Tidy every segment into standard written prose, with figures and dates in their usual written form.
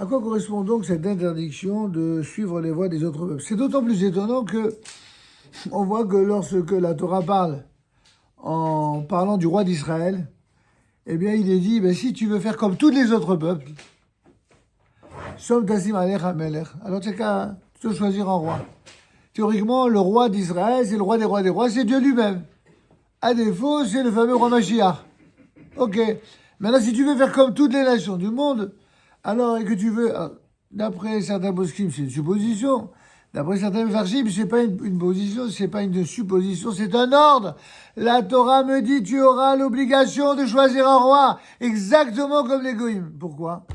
À quoi correspond donc cette interdiction de suivre les voies des autres peuples? C'est d'autant plus étonnant que on voit que lorsque la Torah parle, en parlant du roi d'Israël, eh bien il est dit, si tu veux faire comme tous les autres peuples, Som Tassim Alech HaMelech, alors tu n'as qu'à te choisir un roi. Théoriquement, le roi d'Israël, c'est le roi des rois, c'est Dieu lui-même. À défaut, c'est le fameux roi Mashiach. Ok. Maintenant, si tu veux faire comme toutes les nations du monde, alors, et que tu veux, d'après certains poskim, c'est une supposition. D'après certains farshim, c'est pas une position, c'est pas une supposition, c'est un ordre. La Torah me dit, tu auras l'obligation de choisir un roi, exactement comme les goïms. Pourquoi?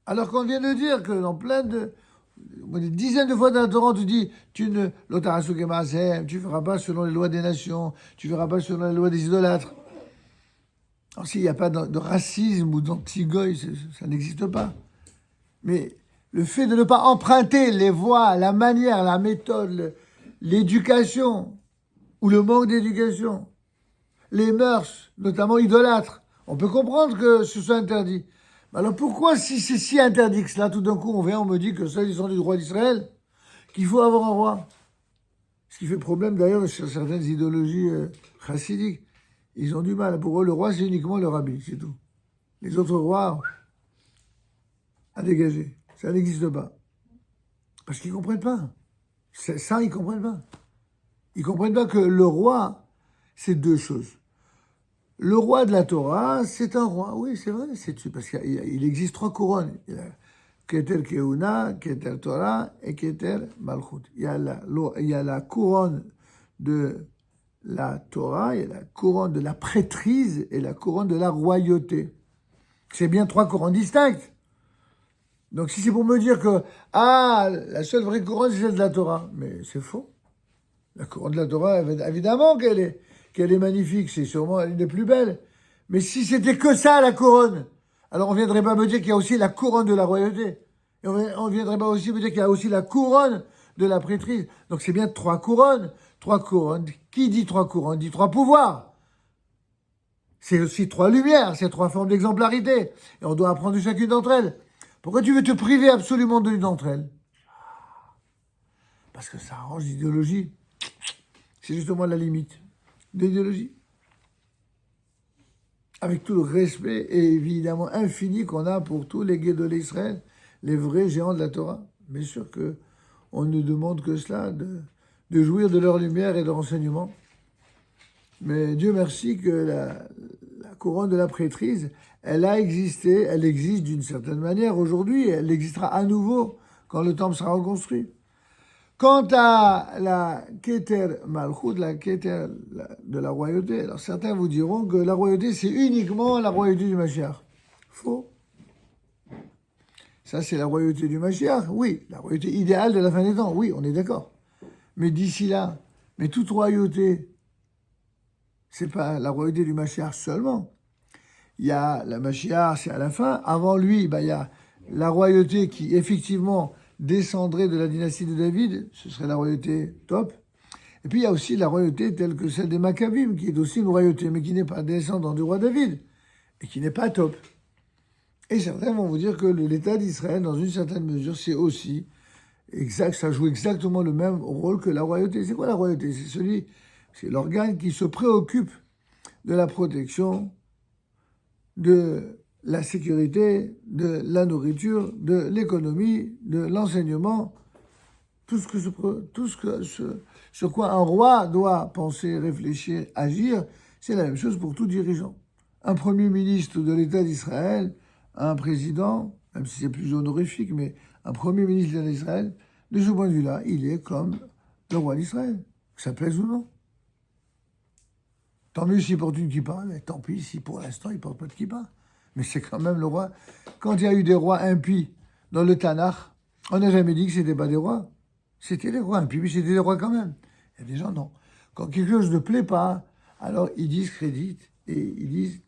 Alors qu'on vient de dire que dans plein de, des dizaines de fois dans la Torah, on te dit, tu ne feras pas selon les lois des nations, tu ne feras pas selon les lois des idolâtres. Alors s'il n'y a pas de racisme ou d'anti-goy, ça n'existe pas. Mais le fait de ne pas emprunter les voies, la manière, la méthode, l'éducation, ou le manque d'éducation, les mœurs, notamment idolâtres, on peut comprendre que ce soit interdit. Mais alors pourquoi, si c'est si interdit que cela, tout d'un coup, on me dit que ça, ils sont du droit d'Israël, qu'il faut avoir un roi? Ce qui fait problème d'ailleurs sur certaines idéologies chassidiques. Ils ont du mal. Pour eux, le roi, c'est uniquement le rabbi, c'est tout. Les autres rois, à dégager. Ça n'existe pas. Parce qu'ils ne comprennent pas. Ça, ils ne comprennent pas. Ils ne comprennent pas que le roi, c'est deux choses. Le roi de la Torah, c'est un roi. Oui, c'est vrai. Parce qu'il existe trois couronnes. Il y a Keter Keuna, Keter Torah et Keter Malchut. Il y a la couronne de la Torah, il y a la couronne de la prêtrise et la couronne de la royauté. C'est bien trois couronnes distinctes. Donc si c'est pour me dire que, la seule vraie couronne, c'est celle de la Torah. Mais c'est faux. La couronne de la Torah, évidemment qu'elle est magnifique, c'est sûrement l'une des plus belles. Mais si c'était que ça, la couronne, alors on ne viendrait pas me dire qu'il y a aussi la couronne de la royauté. Et on ne viendrait pas aussi me dire qu'il y a aussi la couronne de la prêtrise. Donc c'est bien trois couronnes. Trois couronnes. Qui dit trois couronnes dit trois pouvoirs. C'est aussi trois lumières, c'est trois formes d'exemplarité. Et on doit apprendre de chacune d'entre elles. Pourquoi tu veux te priver absolument de l'une d'entre elles? Parce que ça arrange l'idéologie. C'est justement la limite de l'idéologie. Avec tout le respect et évidemment infini qu'on a pour tous les guédolés d'Israël, les vrais géants de la Torah. Bien sûr qu'on ne demande que cela, de jouir de leur lumière et de leur enseignement. Mais Dieu merci que la couronne de la prêtrise, elle a existé, elle existe d'une certaine manière aujourd'hui, elle existera à nouveau quand le temple sera reconstruit. Quant à la Keter Malchut, la Keter de la royauté, alors certains vous diront que la royauté, c'est uniquement la royauté du Mashiach. Faux. Ça, c'est la royauté du Mashiach, oui. La royauté idéale de la fin des temps, oui, on est d'accord. Mais d'ici là, mais toute royauté, c'est pas la royauté du Mashiach seulement. Il y a la Mashiach, c'est à la fin. Avant lui, il y a la royauté qui, effectivement, descendrait de la dynastie de David. Ce serait la royauté top. Et puis, il y a aussi la royauté telle que celle des Maccabim, qui est aussi une royauté, mais qui n'est pas descendant du roi David. Et qui n'est pas top. Et certains vont vous dire que l'État d'Israël, dans une certaine mesure, c'est aussi exact, ça joue exactement le même rôle que la royauté. C'est quoi la royauté? C'est l'organe qui se préoccupe de la protection, de la sécurité, de la nourriture, de l'économie, de l'enseignement, tout ce quoi un roi doit penser, réfléchir, agir, c'est la même chose pour tout dirigeant. Un premier ministre de l'État d'Israël, un président, même si c'est plus honorifique, mais un premier ministre d'Israël, de ce point de vue-là, il est comme le roi d'Israël, que ça plaise ou non. Tant mieux s'il porte une kippa, mais tant pis si pour l'instant il ne porte pas de kippa. Mais c'est quand même le roi. Quand il y a eu des rois impies dans le Tanakh, on n'a jamais dit que ce n'étaient pas des rois. C'était des rois impies, mais c'était des rois quand même. Il y a des gens, non. Quand quelque chose ne plaît pas, alors ils discréditent et ils disent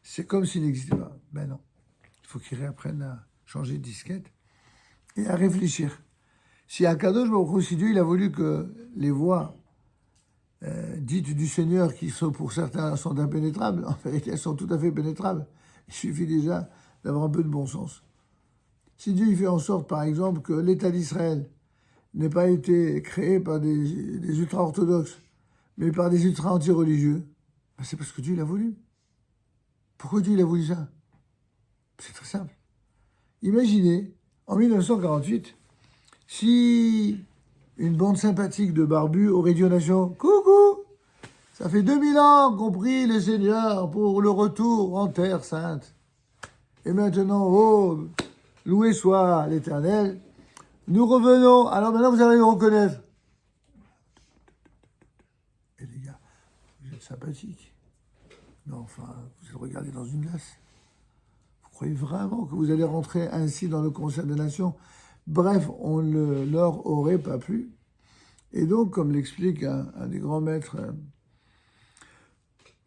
c'est comme s'il n'existait pas. Ben non. Il faut qu'ils réapprennent à changer de disquette et à réfléchir. Si Akadosh Baruch Hu, si Dieu il a voulu que les voies dites du Seigneur, qui sont pour certains sont impénétrables, en vérité elles sont tout à fait pénétrables. Il suffit déjà d'avoir un peu de bon sens. Si Dieu il fait en sorte, par exemple, que l'État d'Israël n'ait pas été créé par des ultra-orthodoxes, mais par des ultra-anti-religieux, ben c'est parce que Dieu l'a voulu. Pourquoi Dieu il a voulu ça? C'est très simple. Imaginez, en 1948, si une bande sympathique de barbus aurait dit aux nations « Coucou, ça fait 2000 ans qu'on prie le Seigneur pour le retour en terre sainte. Et maintenant, oh, loué soit l'Éternel, nous revenons. Alors maintenant, vous allez nous reconnaître. » Et les gars, vous êtes sympathiques. Mais enfin, vous êtes regardés dans une glace. Vous croyez vraiment que vous allez rentrer ainsi dans le concert des nations? Bref, on ne leur aurait pas plu. Et donc, comme l'explique un des grands maîtres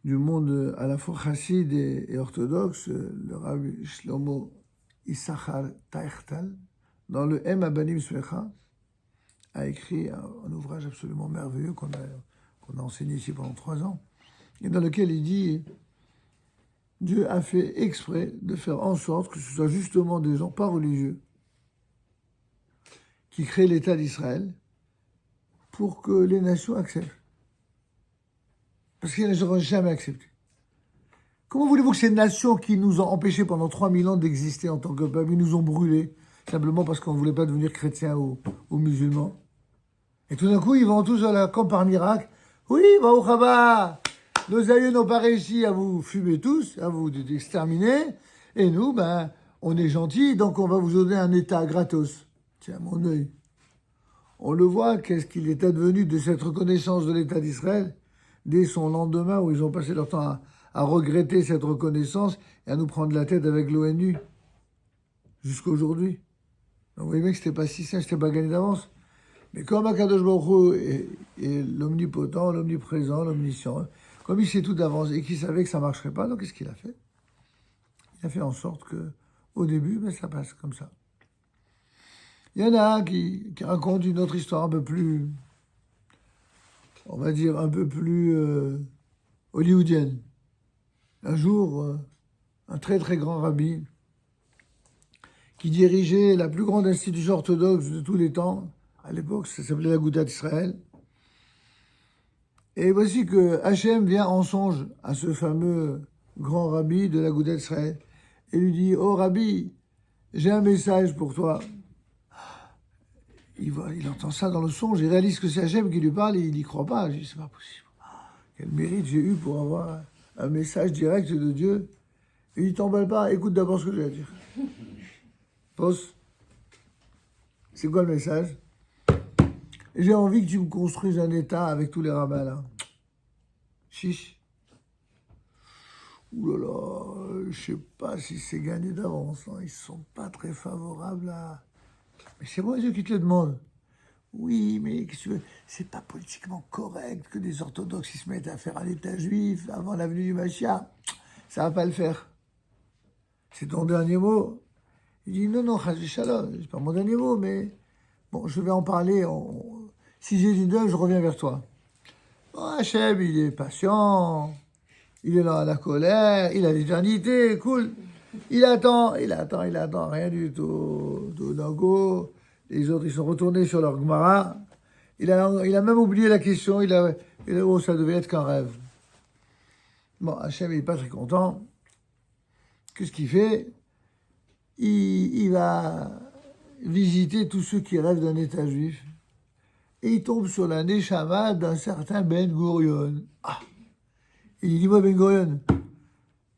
du monde à la fois chassid et orthodoxe, le Rabbi Shlomo Issachar Teichtal, dans le M. Abanim Smecha, a écrit un ouvrage absolument merveilleux qu'on a enseigné ici pendant 3 ans, et dans lequel il dit Dieu a fait exprès de faire en sorte que ce soit justement des gens pas religieux qui créent l'État d'Israël pour que les nations acceptent. Parce qu'elles n'auraient jamais accepté. Comment voulez-vous que ces nations qui nous ont empêchés pendant 3000 ans d'exister en tant que peuple, ils nous ont brûlés, simplement parce qu'on ne voulait pas devenir chrétiens ou musulmans? Et tout d'un coup, ils vont tous à la camp par miracle. Oui, Baruch haba, nos aïeux n'ont pas réussi à vous fumer tous, à vous exterminer. Et nous, ben, on est gentils, donc on va vous donner un État gratos. Tiens, mon œil. On le voit, qu'est-ce qu'il est advenu de cette reconnaissance de l'État d'Israël dès son lendemain, où ils ont passé leur temps à regretter cette reconnaissance et à nous prendre la tête avec l'ONU jusqu'à aujourd'hui. Donc vous voyez bien que c'était pas si simple, c'était pas gagné d'avance. Mais comme Akadosh Baruch Hu est l'omnipotent, l'omniprésent, l'omniscient, comme il sait tout d'avance et qu'il savait que ça marcherait pas, donc qu'est-ce qu'il a fait? Il a fait en sorte que, au début, ben, ça passe comme ça. Il y en a un qui raconte une autre histoire un peu plus, on va dire, un peu plus hollywoodienne. Un jour, un très très grand rabbi qui dirigeait la plus grande institution orthodoxe de tous les temps, à l'époque, ça s'appelait la Gouda d'Israël. Et voici que Hachem vient en songe à ce fameux grand rabbi de la Gouda d'Israël et lui dit « Oh rabbi, j'ai un message pour toi. » Il entend ça dans le songe, il réalise que c'est Hachem qui lui parle et il n'y croit pas. Il dit « C'est pas possible. Quel mérite j'ai eu pour avoir un message direct de Dieu. » Et il t'emballe pas, écoute d'abord ce que j'ai à dire. Pose. C'est quoi le message? J'ai envie que tu me construises un État avec tous les rabbins là. Chiche. Ouh là là, je sais pas si c'est gagné d'avance. Hein. Ils sont pas très favorables à... Mais c'est moi Dieu qui te le demande. Oui, mais qu'est-ce que tu veux? C'est pas politiquement correct que des orthodoxes ils se mettent à faire un État juif avant la venue du Mashiach. Ça va pas le faire. C'est ton dernier mot. Il dit non, non, Chas Shalom, c'est pas mon dernier mot, mais bon, je vais en parler. Si j'ai une deuil, je reviens vers toi. Bon, Hachem, il est patient, il est dans la colère, il a l'éternité, cool. Il attend, rien du tout. Tout d'un coup, les autres, ils sont retournés sur leur Gemara. Il a même oublié la question, oh, ça devait être qu'un rêve. Bon, Hachem, il n'est pas très content. Qu'est-ce qu'il fait? Il va visiter tous ceux qui rêvent d'un État juif. Et il tombe sur la Neshama d'un certain Ben Gurion. Ah! Il dit, moi, Ben Gurion,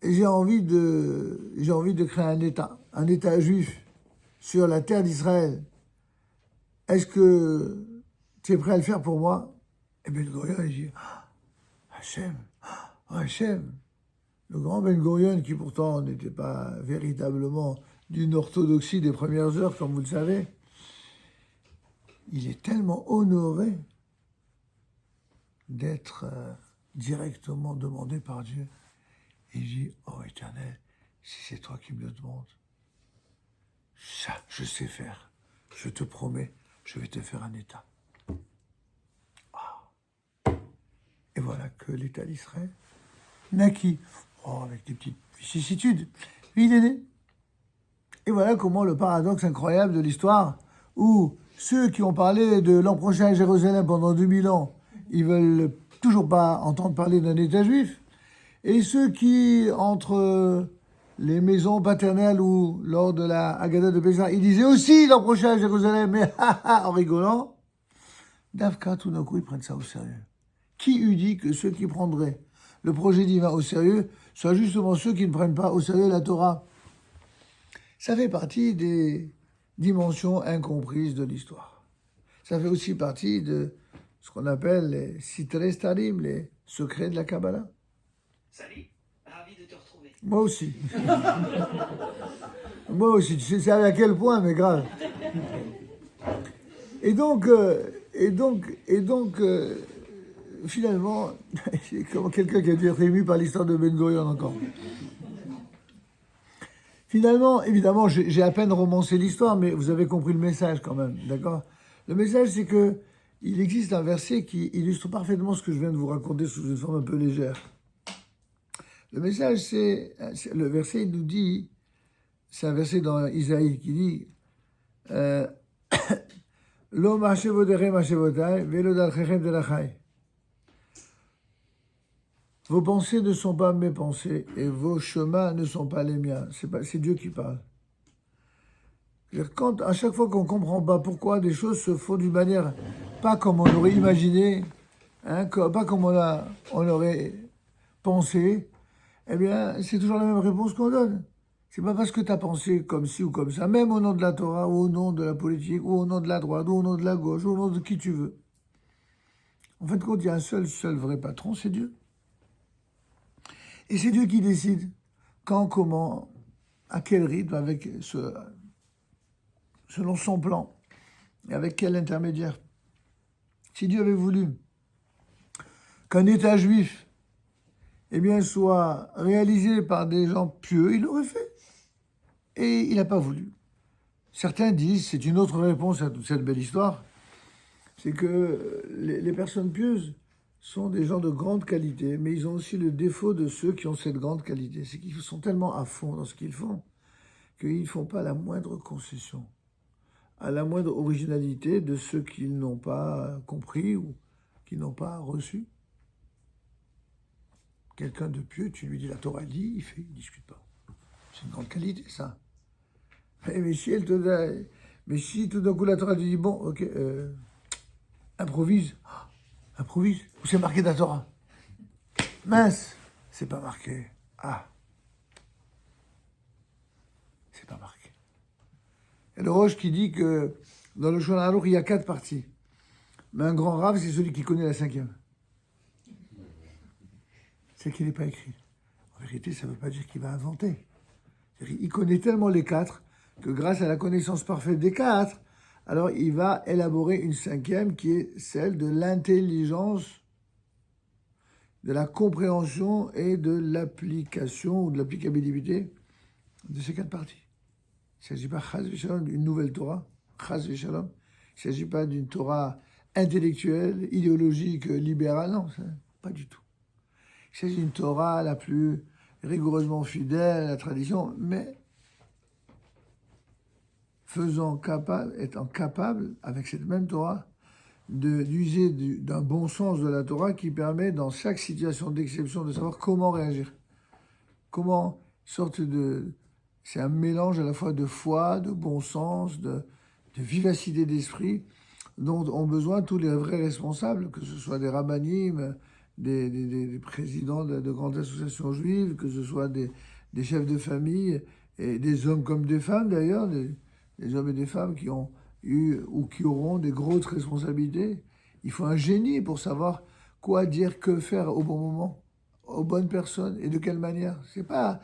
j'ai envie de créer un État juif sur la terre d'Israël. Est-ce que tu es prêt à le faire pour moi? Et Ben Gurion, il dit, Hachem, Hachem. Le grand Ben Gurion, qui pourtant n'était pas véritablement d'une orthodoxie des premières heures, comme vous le savez, il est tellement honoré d'être directement demandé par Dieu. Il dit, oh Éternel, si c'est toi qui me le demandes, ça, je sais faire. Je te promets, je vais te faire un État. Ah. Et voilà que l'État d'Israël naquit. Oh, avec des petites vicissitudes. Puis il est né. Et voilà comment le paradoxe incroyable de l'histoire, où ceux qui ont parlé de l'an prochain à Jérusalem pendant 2000 ans, ils veulent toujours pas entendre parler d'un État juif, et ceux qui, entre les maisons paternelles ou lors de la Haggadah de Pessah, ils disaient aussi l'an prochain à Jérusalem, mais en rigolant, Davka, tout d'un coup, ils prennent ça au sérieux. Qui eût dit que ceux qui prendraient le projet divin au sérieux soient justement ceux qui ne prennent pas au sérieux la Torah? Ça fait partie des dimensions incomprises de l'histoire. Ça fait aussi partie de ce qu'on appelle les Sitre Starim, les secrets de la Kabbalah. Salut, ravi de te retrouver. Moi aussi. Moi aussi, tu sais à quel point, mais grave. Et donc, finalement, c'est comme quelqu'un qui a dû être ému par l'histoire de Ben Gurion encore. Finalement, évidemment, j'ai à peine romancé l'histoire, mais vous avez compris le message quand même, d'accord? Le message, c'est que il existe un verset qui illustre parfaitement ce que je viens de vous raconter sous une forme un peu légère. Le message, le verset, il nous dit, c'est un verset dans Isaïe qui dit Lo ma'ashevoderem ma'ashevotai, velo dalchechem delachai. Vos pensées ne sont pas mes pensées et vos chemins ne sont pas les miens. C'est Dieu qui parle. Quand, à chaque fois qu'on ne comprend pas pourquoi des choses se font d'une manière pas comme on aurait imaginé, hein, pas comme on aurait pensé, eh bien, c'est toujours la même réponse qu'on donne. C'est pas parce que tu as pensé comme ci ou comme ça, même au nom de la Torah, ou au nom de la politique, ou au nom de la droite, ou au nom de la gauche, ou au nom de qui tu veux. En fait, quand il y a un seul vrai patron, c'est Dieu. Et c'est Dieu qui décide quand, comment, à quel rythme, selon son plan, et avec quel intermédiaire. Si Dieu avait voulu qu'un État juif, eh bien, soit réalisé par des gens pieux, il l'aurait fait. Et il n'a pas voulu. Certains disent, c'est une autre réponse à toute cette belle histoire, c'est que les personnes pieuses sont des gens de grande qualité, mais ils ont aussi le défaut de ceux qui ont cette grande qualité. C'est qu'ils sont tellement à fond dans ce qu'ils font qu'ils ne font pas la moindre concession à la moindre originalité de ceux qu'ils n'ont pas compris ou qui n'ont pas reçu. Quelqu'un de pieux, tu lui dis la Torah dit, il fait, il ne discute pas. C'est une grande qualité, ça. Mais si tout d'un coup la Torah te dit, bon, ok, improvise. Improvise. Où c'est marqué dans la Torah? Mince, c'est pas marqué. Ah. C'est pas marqué. Et le Roche qui dit que dans le Shulchan Aruch, il y a 4 parties. Mais un grand rave, c'est celui qui connaît la 5e. C'est qu'il n'est pas écrit. En vérité, ça ne veut pas dire qu'il va inventer. Il connaît tellement les 4 que grâce à la connaissance parfaite des 4, alors il va élaborer une 5e qui est celle de l'intelligence, de la compréhension et de l'application ou de l'applicabilité de ces 4 parties. Il ne s'agit pas d'une nouvelle Torah, il ne s'agit pas d'une Torah intellectuelle, idéologique, libérale, non, pas du tout. Il s'agit d'une Torah la plus rigoureusement fidèle à la tradition, mais étant capable, avec cette même Torah, d'user d'un bon sens de la Torah qui permet, dans chaque situation d'exception, de savoir comment réagir. Comment, c'est un mélange à la fois de foi, de bon sens, de vivacité d'esprit, dont ont besoin tous les vrais responsables, que ce soit des rabbinim, des présidents de grandes associations juives, que ce soit des chefs de famille, et des hommes comme des femmes d'ailleurs, des hommes et des femmes qui ont eu ou qui auront des grosses responsabilités. Il faut un génie pour savoir quoi dire, que faire au bon moment, aux bonnes personnes, et de quelle manière. C'est pas...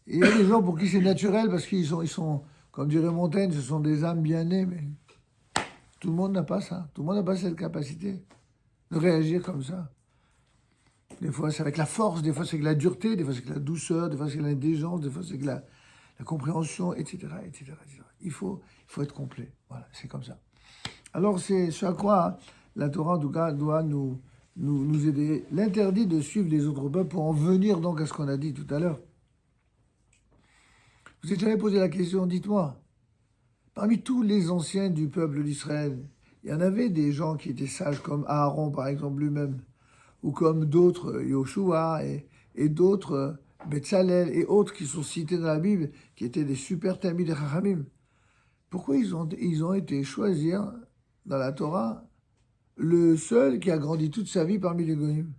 Il y a des gens pour qui c'est naturel, parce qu'ils sont, comme dirait Montaigne, ce sont des âmes bien nées, mais tout le monde n'a pas ça. Tout le monde n'a pas cette capacité de réagir comme ça. Des fois, c'est avec la force, des fois, c'est avec la dureté, des fois, c'est avec la douceur, des fois, c'est avec l'intelligence, des fois, c'est avec la compréhension, etc., etc., etc. Il faut être complet. Voilà, c'est comme ça. Alors, c'est ce à quoi la Torah, en tout cas, doit nous aider. L'interdit de suivre les autres peuples pour en venir donc à ce qu'on a dit tout à l'heure. Vous êtes jamais posé la question, dites-moi, parmi tous les anciens du peuple d'Israël, il y en avait des gens qui étaient sages comme Aaron, par exemple, lui-même, ou comme d'autres, Yoshua et d'autres, Betzalel et autres qui sont cités dans la Bible, qui étaient des super tamis de Chachamim. Pourquoi ils ont été choisir dans la Torah le seul qui a grandi toute sa vie parmi les Goyim?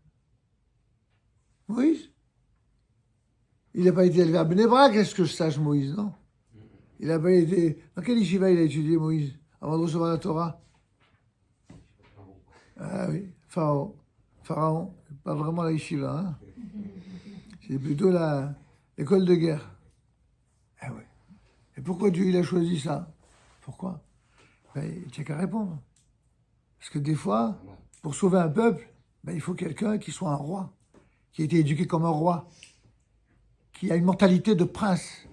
Moïse. Il n'a pas été élevé à Bnei Brak, est-ce que je sache Moïse, non? Il n'a pas été... Dans quel yeshiva il a étudié Moïse avant de recevoir la Torah? Ah oui, Pharaon. Pas vraiment la yeshiva, hein? C'est plutôt l'école de guerre. Ah ouais. Et pourquoi Dieu il a choisi ça? Pourquoi? Ben, il n'y a qu'à répondre. Parce que des fois, pour sauver un peuple, ben, il faut quelqu'un qui soit un roi, qui a été éduqué comme un roi, qui a une mentalité de prince,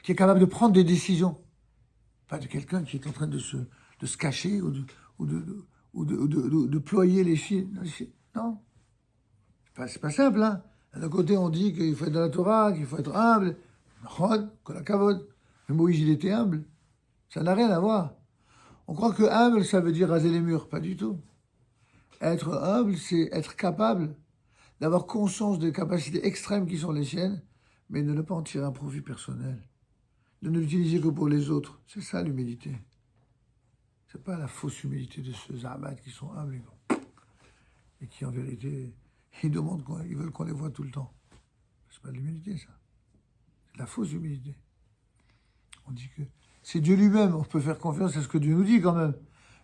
qui est capable de prendre des décisions. Pas de quelqu'un qui est en train de se cacher ou de ployer les fils. Non. C'est pas simple, hein. D'un côté, on dit qu'il faut être dans la Torah, qu'il faut être humble. Mais Moïse, il était humble. Ça n'a rien à voir. On croit que humble, ça veut dire raser les murs. Pas du tout. Être humble, c'est être capable d'avoir conscience des capacités extrêmes qui sont les siennes, mais de ne pas en tirer un profit personnel. De ne l'utiliser que pour les autres. C'est ça l'humilité. C'est pas la fausse humilité de ceux Zahmat qui sont humbles et qui en vérité, ils demandent ils veulent qu'on les voit tout le temps. C'est pas de l'humilité ça. C'est de la fausse humilité. On dit que c'est Dieu lui-même, on peut faire confiance à ce que Dieu nous dit quand même.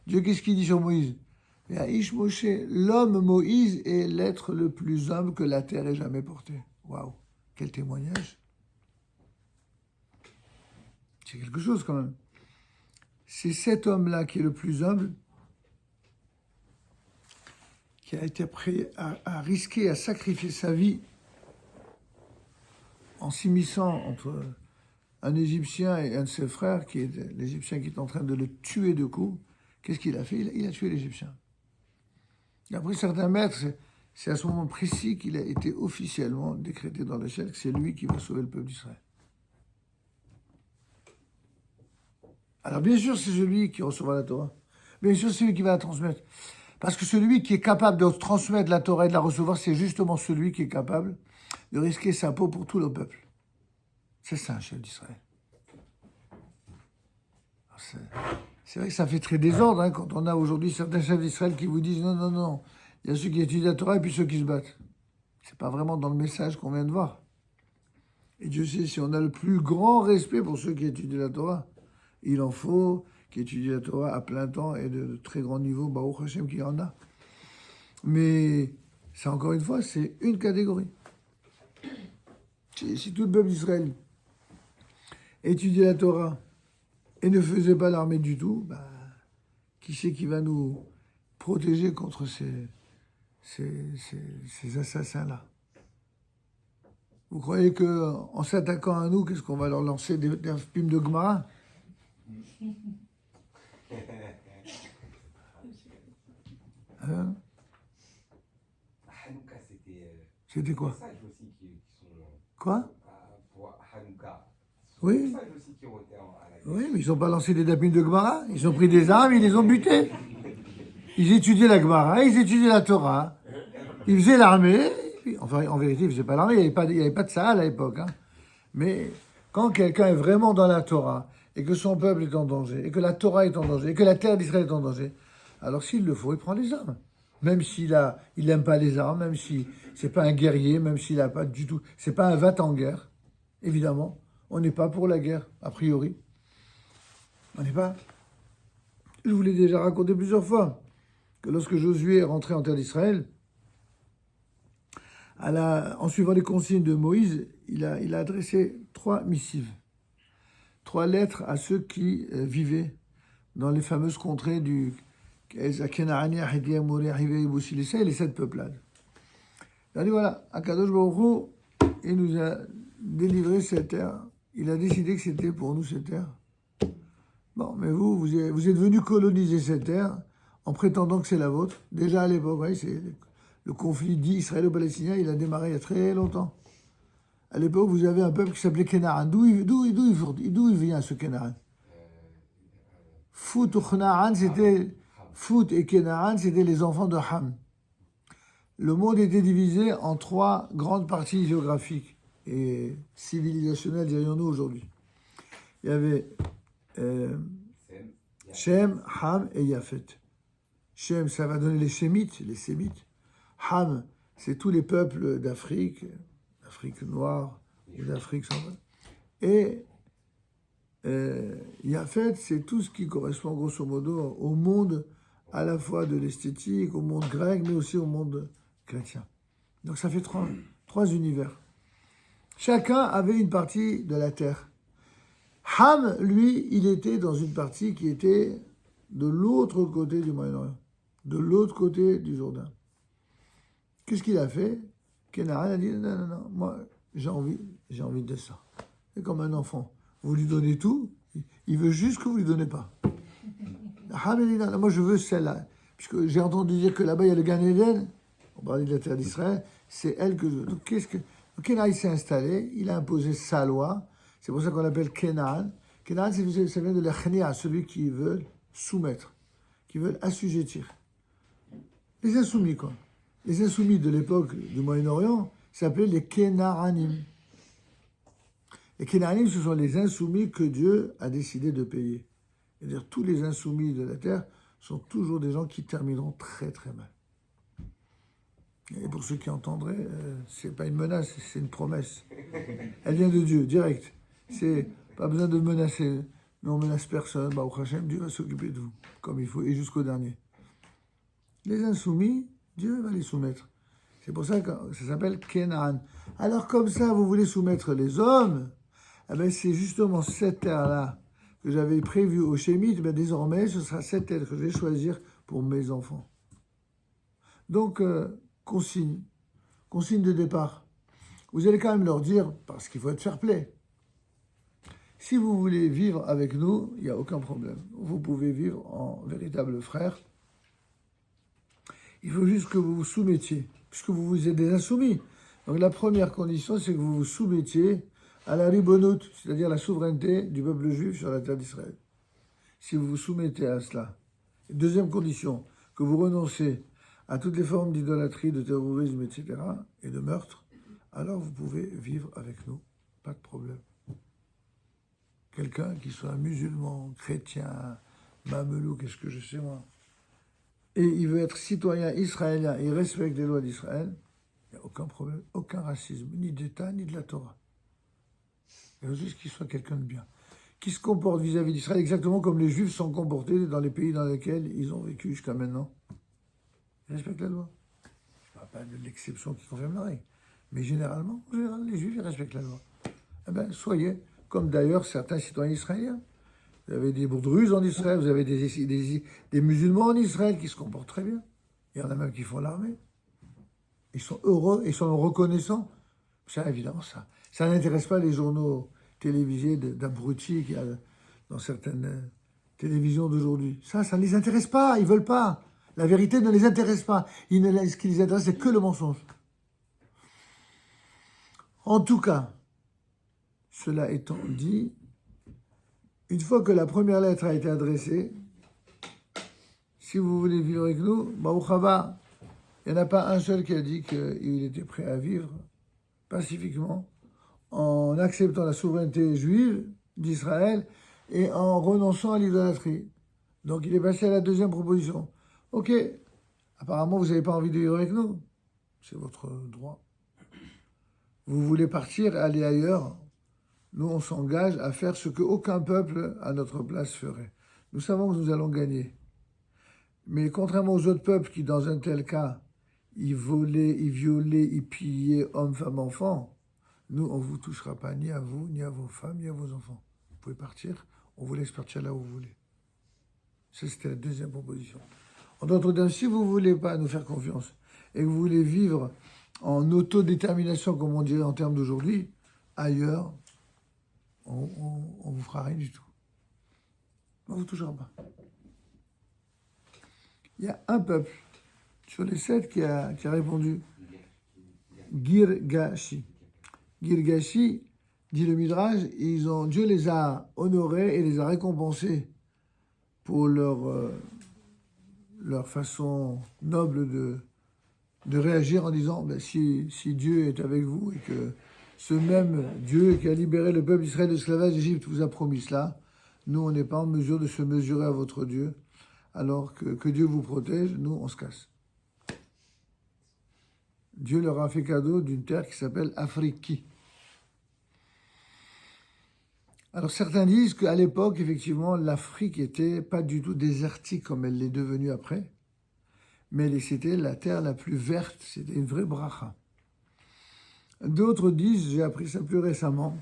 Dieu, qu'est-ce qu'il dit sur Moïse? Yahish Moshe, l'homme Moïse est l'être le plus humble que la terre ait jamais porté. Waouh, quel témoignage! C'est quelque chose quand même. C'est cet homme-là qui est le plus humble, qui a été prêt à risquer, à sacrifier sa vie en s'immisçant entre un Égyptien et un de ses frères, qui est l'Égyptien qui est en train de le tuer de coups. Qu'est-ce qu'il a fait? Il a tué l'Égyptien. D'après certains maîtres, c'est à ce moment précis qu'il a été officiellement décrété dans le ciel que c'est lui qui va sauver le peuple d'Israël. Alors bien sûr, c'est celui qui recevra la Torah. Bien sûr, c'est celui qui va la transmettre. Parce que celui qui est capable de transmettre la Torah et de la recevoir, c'est justement celui qui est capable de risquer sa peau pour tout le peuple. C'est ça, un chef d'Israël. C'est vrai que ça fait très désordre, hein, quand on a aujourd'hui certains chefs d'Israël qui vous disent non, il y a ceux qui étudient la Torah et puis ceux qui se battent. C'est pas vraiment dans le message qu'on vient de voir. Et Dieu sait, si on a le plus grand respect pour ceux qui étudient la Torah, il en faut qui étudient la Torah à plein temps et de très grand niveau, Baruch Hashem qu'il y en a. Mais ça, encore une fois, c'est une catégorie. Si tout le peuple d'Israël étudiait la Torah et ne faisait pas l'armée du tout, bah, qui c'est qui va nous protéger contre ces assassins-là? Vous croyez qu'en s'attaquant à nous, qu'est-ce qu'on va leur lancer des films de Gemara? Hein? C'était quoi? Quoi? Oui. Oui, mais ils n'ont pas lancé des dapines de Gemara. Ils ont pris des armes, ils les ont butés. Ils étudiaient la Gemara, ils étudiaient la Torah. Ils faisaient l'armée. Enfin, en vérité, ils ne faisaient pas l'armée. Il n'y avait pas de Sahel à l'époque. Hein. Mais quand quelqu'un est vraiment dans la Torah, et que son peuple est en danger, et que la Torah est en danger, et que la terre d'Israël est en danger, alors s'il le faut, il prend les armes. Même s'il n'aime pas les armes, même si c'est pas un guerrier, même s'il n'a pas du tout... C'est pas un va-t-en-guerre, évidemment. On n'est pas pour la guerre, a priori. On n'est pas... Je vous l'ai déjà raconté plusieurs fois, que lorsque Josué est rentré en terre d'Israël, en suivant les consignes de Moïse, il a adressé 3 missives. 3 lettres à ceux qui vivaient dans les fameuses contrées du Kenaania, Hédia, Moria, Hivé, Iboussi, les 7 peuplades. Il a dit voilà, Akadosh Baruch Hu, il nous a délivré cette terre. Il a décidé que c'était pour nous cette terre. Bon, mais vous êtes venus coloniser cette terre en prétendant que c'est la vôtre. Déjà à l'époque, c'est le conflit dit israélo-palestinien, il a démarré il y a très longtemps. À l'époque, vous avez un peuple qui s'appelait Canaan. D'où il vient ce Canaan? Fout ou Canaan, c'était... Fout et Canaan, c'était les enfants de Ham. Le monde était divisé en 3 grandes parties géographiques et civilisationnelles, dirions-nous aujourd'hui. Il y avait Shem, Ham et Yafet. Shem, ça va donner les Sémites. Ham, c'est tous les peuples d'Afrique, d'Afrique noire ou d'Afrique centrale. Et Yafet, c'est tout ce qui correspond grosso modo au monde à la fois de l'esthétique, au monde grec, mais aussi au monde chrétien. Donc ça fait 3 univers. Chacun avait une partie de la terre. Ham, lui, il était dans une partie qui était de l'autre côté du Moyen-Orient, de l'autre côté du Jourdain. Qu'est-ce qu'il a fait? Canaan a dit non, moi j'ai envie de ça. C'est comme un enfant. Vous lui donnez tout, il veut juste que vous lui donnez pas. Ham a dit non, moi je veux celle-là. Puisque j'ai entendu dire que là-bas il y a le Gan Eden, on parlait de la terre d'Israël, c'est elle que je veux. Donc Canaan s'est installé, il a imposé sa loi, c'est pour ça qu'on l'appelle Canaan. Canaan, ça vient de l'Echnia, celui qui veut soumettre, qui veut assujettir. Les insoumis, quoi. Les insoumis de l'époque du Moyen-Orient s'appelaient les Kénaanim. Les Kénaanim, ce sont les insoumis que Dieu a décidé de payer. C'est-à-dire tous les insoumis de la terre sont toujours des gens qui termineront très très mal. Et pour ceux qui entendraient, c'est pas une menace, c'est une promesse. Elle vient de Dieu, direct. C'est pas besoin de menacer. Nous on menace personne. Bah, au Hachem, Dieu va s'occuper de vous, comme il faut, et jusqu'au dernier. Les insoumis, Dieu va les soumettre. C'est pour ça que ça s'appelle Canaan. Alors comme ça, vous voulez soumettre les hommes, eh ben, c'est justement cette terre-là que j'avais prévue aux Shémites. Ben, désormais, ce sera cette terre que je vais choisir pour mes enfants. Donc, consigne de départ. Vous allez quand même leur dire, parce qu'il faut être fair-play, si vous voulez vivre avec nous, il n'y a aucun problème. Vous pouvez vivre en véritable frère. Il faut juste que vous vous soumettiez, puisque vous êtes des insoumis. Donc la première condition, c'est que vous vous soumettiez à la ribonout, c'est-à-dire la souveraineté du peuple juif sur la terre d'Israël. Si vous vous soumettez à cela. Deuxième condition, que vous renoncez à toutes les formes d'idolâtrie, de terrorisme, etc., et de meurtre, alors vous pouvez vivre avec nous, pas de problème. Quelqu'un qui soit musulman, chrétien, mamelou, qu'est-ce que je sais moi, et il veut être citoyen israélien, il respecte les lois d'Israël, il n'y a aucun problème, aucun racisme, ni d'État, ni de la Torah. Il faut juste qu'il soit quelqu'un de bien, qui se comporte vis-à-vis d'Israël exactement comme les Juifs sont comportés dans les pays dans lesquels ils ont vécu jusqu'à maintenant. Ils respectent la loi. Je ne parle pas de l'exception qui confirme la règle, mais généralement, les Juifs, ils respectent la loi. Eh bien, soyez, comme d'ailleurs certains citoyens israéliens. Vous avez des Bourdruzes en Israël, vous avez des musulmans en Israël qui se comportent très bien. Il y en a même qui font l'armée. Ils sont heureux, ils sont reconnaissants. Ça, évidemment, ça n'intéresse pas les journaux télévisés d'abrutis qu'il y a dans certaines télévisions d'aujourd'hui. Ça ne les intéresse pas, ils ne veulent pas. La vérité ne les intéresse pas. Ce qui les intéresse, c'est que le mensonge. En tout cas, cela étant dit, une fois que la première lettre a été adressée, si vous voulez vivre avec nous, Baruch haba, il n'y en a pas un seul qui a dit qu'il était prêt à vivre pacifiquement en acceptant la souveraineté juive d'Israël et en renonçant à l'idolâtrie. Donc il est passé à la deuxième proposition. Ok, apparemment vous n'avez pas envie de vivre avec nous. C'est votre droit. Vous voulez partir, aller ailleurs. Nous, on s'engage à faire ce qu'aucun peuple à notre place ferait. Nous savons que nous allons gagner. Mais contrairement aux autres peuples qui, dans un tel cas, ils volaient, ils violaient, ils pillaient hommes, femmes, enfants, nous, on ne vous touchera pas ni à vous, ni à vos femmes, ni à vos enfants. Vous pouvez partir, on vous laisse partir là où vous voulez. Ça, c'était la deuxième proposition. En d'autres termes, si vous ne voulez pas nous faire confiance et que vous voulez vivre en autodétermination, comme on dirait en termes d'aujourd'hui, ailleurs, on vous fera rien du tout. On ne vous touchera pas. Il y a un peuple sur les 7 qui a répondu Girgashi. Girgashi, dit le Midrash, Dieu les a honorés et les a récompensés pour leur façon noble de réagir en disant ben, si Dieu est avec vous et que ce même Dieu qui a libéré le peuple d'Israël de l'esclavage d'Égypte vous a promis cela, nous on n'est pas en mesure de se mesurer à votre Dieu, alors que Dieu vous protège, nous on se casse. Dieu leur a fait cadeau d'une terre qui s'appelle Afriki. Alors certains disent qu'à l'époque, effectivement, l'Afrique n'était pas du tout désertique comme elle l'est devenue après, mais c'était la terre la plus verte, c'était une vraie bracha. D'autres disent, j'ai appris ça plus récemment,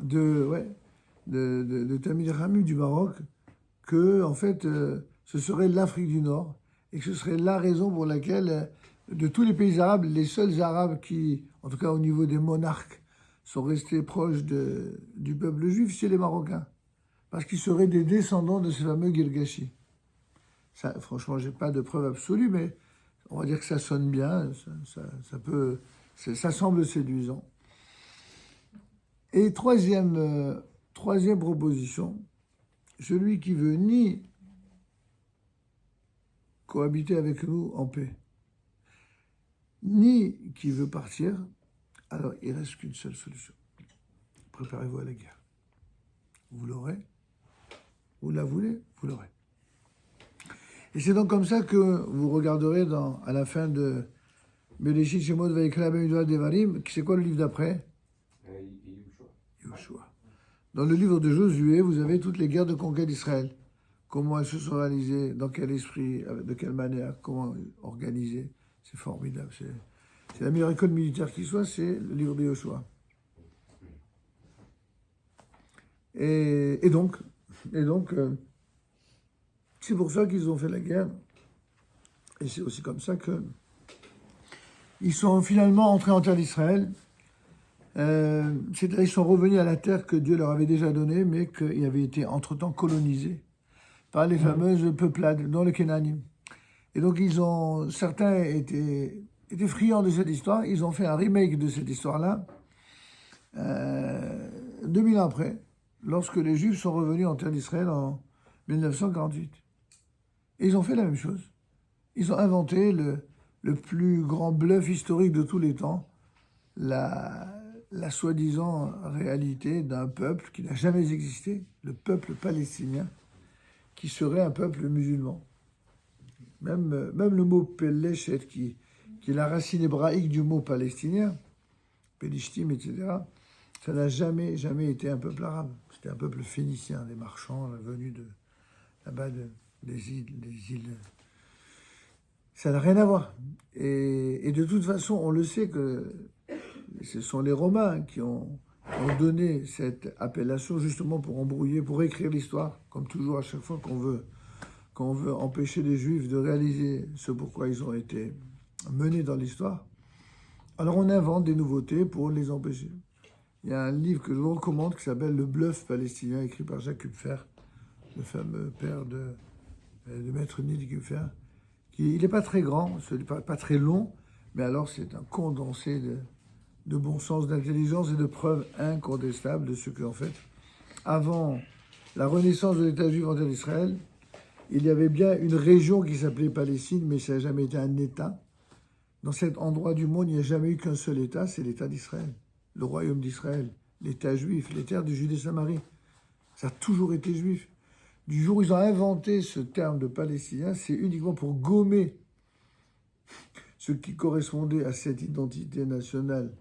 de Tamir Hamid du Maroc, que en fait, ce serait l'Afrique du Nord, et que ce serait la raison pour laquelle, de tous les pays arabes, les seuls arabes qui, en tout cas au niveau des monarques, sont restés proches du peuple juif, c'est les Marocains. Parce qu'ils seraient des descendants de ces fameux Girgashi. Ça, franchement, j'ai pas de preuve absolue, mais on va dire que ça sonne bien, ça semble séduisant. Et troisième proposition, celui qui veut ni cohabiter avec nous en paix, ni qui veut partir, alors il ne reste qu'une seule solution. Préparez-vous à la guerre. Vous l'aurez, vous la voulez, vous l'aurez. Et c'est donc comme ça que vous regarderez à la fin de Bereshit Shemot Vayikra Bamidbar Devarim, c'est quoi le livre d'après? Yoshua. Dans le livre de Josué, vous avez toutes les guerres de conquête d'Israël. Comment elles se sont réalisées, dans quel esprit, de quelle manière, comment organiser. C'est formidable. C'est la meilleure école militaire qui soit, c'est le livre de Yoshua. Et donc, c'est pour ça qu'ils ont fait la guerre. Et c'est aussi comme ça qu'ils sont finalement entrés en terre d'Israël. C'est-à-dire qu'ils sont revenus à la terre que Dieu leur avait déjà donnée, mais qui avait été entre-temps colonisée par les fameuses peuplades, dont les Kénanim. Et donc certains étaient friands de cette histoire. Ils ont fait un remake de cette histoire-là, 2000 ans après, lorsque les Juifs sont revenus en terre d'Israël en 1948. Et ils ont fait la même chose. Ils ont inventé le plus grand bluff historique de tous les temps, la soi-disant réalité d'un peuple qui n'a jamais existé, le peuple palestinien, qui serait un peuple musulman. Même le mot Pellechet, qui est la racine hébraïque du mot palestinien, Pelishtim, etc., ça n'a jamais été un peuple arabe. C'était un peuple phénicien, des marchands venus de là-bas des îles. Ça n'a rien à voir. Et de toute façon, on le sait que ce sont les Romains qui ont donné cette appellation justement pour embrouiller, pour écrire l'histoire, comme toujours à chaque fois qu'on veut empêcher les Juifs de réaliser ce pourquoi ils ont été menés dans l'histoire. Alors on invente des nouveautés pour les empêcher. Il y a un livre que je vous recommande qui s'appelle Le Bluff palestinien, écrit par Jacques Kupfer, le fameux père de Maître Nid Kupfer. Il n'est pas très grand, pas très long, mais alors c'est un condensé de bon sens, d'intelligence et de preuves incontestables de ce qu'en fait, avant la renaissance de l'État juif en terre d'Israël, il y avait bien une région qui s'appelait Palestine, mais ça n'a jamais été un État. Dans cet endroit du monde, il n'y a jamais eu qu'un seul État, c'est l'État d'Israël, le royaume d'Israël, l'État juif, les terres de Judée-Samarie. Ça a toujours été juif. Du jour où ils ont inventé ce terme de Palestinien, c'est uniquement pour gommer ce qui correspondait à cette identité nationale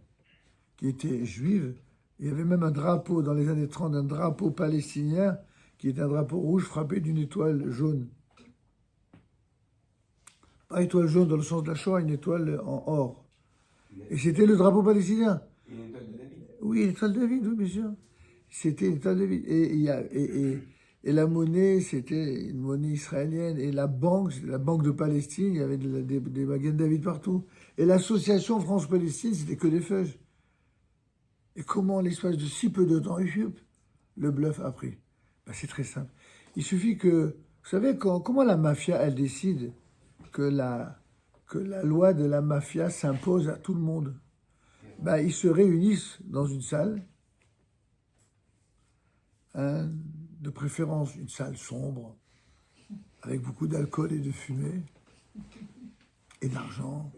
qui était juive. Il y avait même un drapeau dans les années 30, un drapeau palestinien qui est un drapeau rouge frappé d'une étoile jaune. Pas étoile jaune dans le sens de la Shoah, une étoile en or. Et c'était le drapeau palestinien. Une étoile de David. Oui, l'étoile de David, oui, bien sûr. C'était l'étoile de David. Et la monnaie, c'était une monnaie israélienne. Et la banque, c'était la Banque de Palestine. Il y avait des Magen David partout. Et l'association France-Palestine, c'était que des feuilles. Et comment, l'espace de si peu de temps, le bluff a pris? Ben, c'est très simple. Il suffit que... Vous savez, comment la mafia, elle décide que la loi de la mafia s'impose à tout le monde? ben, ils se réunissent dans une salle, hein, de préférence une salle sombre, avec beaucoup d'alcool et de fumée, et d'argent,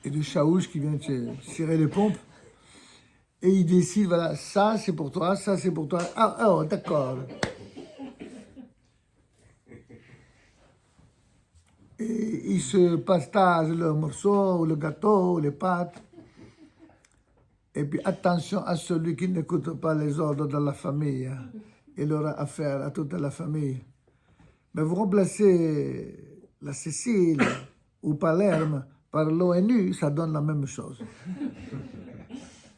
et de chaouche qui viennent tirer les pompes, et ils décident, voilà, ça c'est pour toi, ça c'est pour toi. Ah, oh, d'accord. Et ils se partagent le morceau, le gâteau, les pâtes. Et puis attention à celui qui n'écoute pas les ordres de la famille. Hein. Il aura affaire à toute la famille. Mais vous remplacez la Sicile ou Palerme par l'ONU, ça donne la même chose.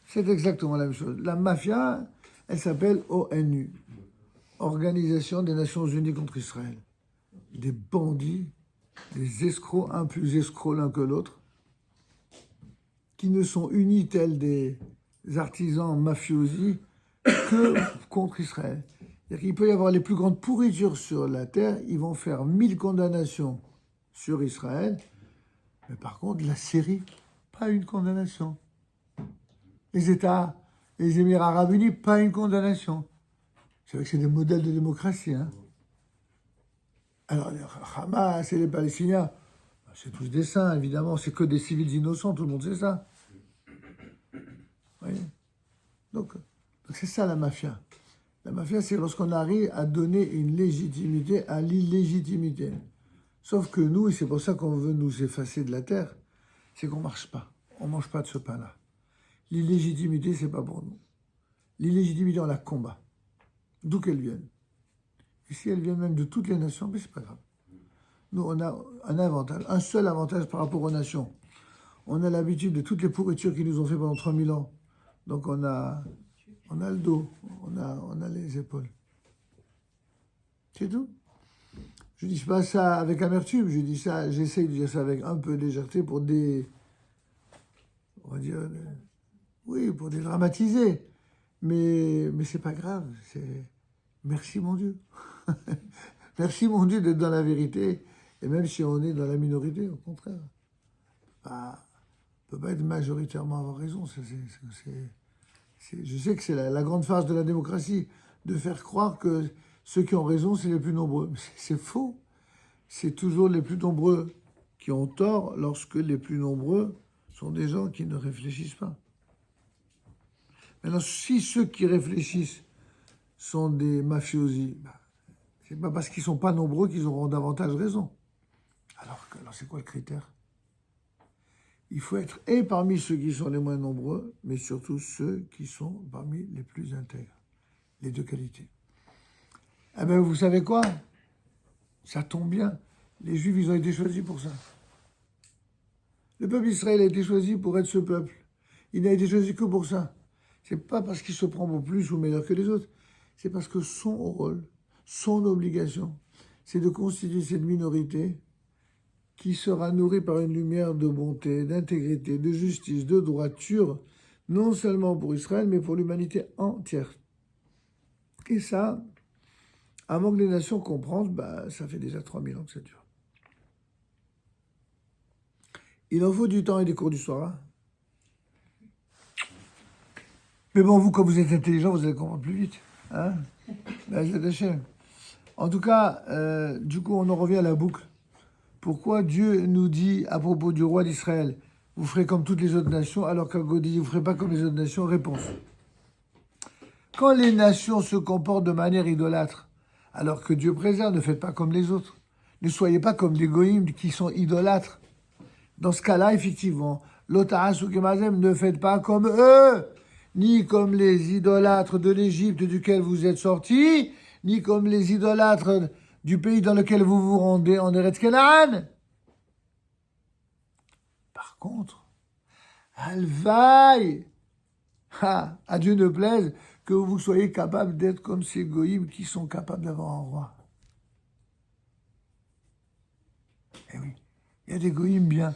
C'est exactement la même chose. La mafia, elle s'appelle ONU, Organisation des Nations Unies contre Israël. Des bandits, des escrocs, un plus escrocs l'un que l'autre, qui ne sont unis tels des artisans mafiosi que contre Israël. Il peut y avoir les plus grandes pourritures sur la terre, ils vont faire 1000 condamnations sur Israël, mais par contre, la Syrie, pas une condamnation. Les États, les Émirats arabes unis, pas une condamnation. C'est vrai que c'est des modèles de démocratie. Hein. Alors, les Hamas et les Palestiniens, c'est tous des saints, évidemment, c'est que des civils innocents, tout le monde sait ça. Vous voyez ? Donc c'est ça la mafia. La mafia, c'est lorsqu'on arrive à donner une légitimité à l'illégitimité. Sauf que nous, et c'est pour ça qu'on veut nous effacer de la terre, c'est qu'on ne marche pas. On ne mange pas de ce pain-là. L'illégitimité, c'est pas pour nous. L'illégitimité, on la combat. D'où qu'elle vienne. Et si elle vient même de toutes les nations, mais c'est pas grave. Nous, on a un avantage, un seul avantage par rapport aux nations. On a l'habitude de toutes les pourritures qu'ils nous ont fait pendant 3000 ans. Donc on a le dos, on a les épaules. C'est tout. Je dis pas ça avec amertume, je dis ça, j'essaye de dire ça avec un peu de légèreté pour on va dire, oui, pour dédramatiser. Mais c'est pas grave, c'est merci mon Dieu. Merci mon Dieu d'être dans la vérité, et même si on est dans la minorité, au contraire. Bah, on ne peut pas être majoritairement avoir raison. Je sais que c'est la grande farce de la démocratie, de faire croire que ceux qui ont raison, c'est les plus nombreux. C'est faux. C'est toujours les plus nombreux qui ont tort lorsque les plus nombreux sont des gens qui ne réfléchissent pas. Maintenant, si ceux qui réfléchissent sont des mafiosi, c'est pas parce qu'ils ne sont pas nombreux qu'ils auront davantage raison. Alors c'est quoi le critère ? Il faut être et parmi ceux qui sont les moins nombreux, mais surtout ceux qui sont parmi les plus intègres. Les deux qualités. Eh bien, vous savez quoi ? Ça tombe bien. Les Juifs, ils ont été choisis pour ça. Le peuple d'Israël a été choisi pour être ce peuple. Il n'a été choisi que pour ça. C'est pas parce qu'il se prend pour plus ou meilleur que les autres. C'est parce que son rôle, son obligation, c'est de constituer cette minorité qui sera nourri par une lumière de bonté, d'intégrité, de justice, de droiture, non seulement pour Israël, mais pour l'humanité entière. Et ça, avant que les nations comprennent, ça fait déjà 3000 ans que ça dure. Il en faut du temps et des cours du soir. Hein. Mais bon, vous, comme vous êtes intelligent, vous allez comprendre plus vite. Hein. En tout cas, du coup, on en revient à la boucle. Pourquoi Dieu nous dit à propos du roi d'Israël, vous ferez comme toutes les autres nations, alors qu'Algo dit, vous ne ferez pas comme les autres nations? Réponse. Quand les nations se comportent de manière idolâtre, alors que Dieu préserve, ne faites pas comme les autres. Ne soyez pas comme des goïms qui sont idolâtres. Dans ce cas-là, effectivement, l'Otahas ou Kemazem, ne faites pas comme eux, ni comme les idolâtres de l'Égypte duquel vous êtes sortis, ni comme les idolâtres du pays dans lequel vous vous rendez en Eretz Canaan. Par contre, Alvaï, à Dieu ne plaise que vous soyez capables d'être comme ces goïms qui sont capables d'avoir un roi. Eh oui, il y a des goïms bien.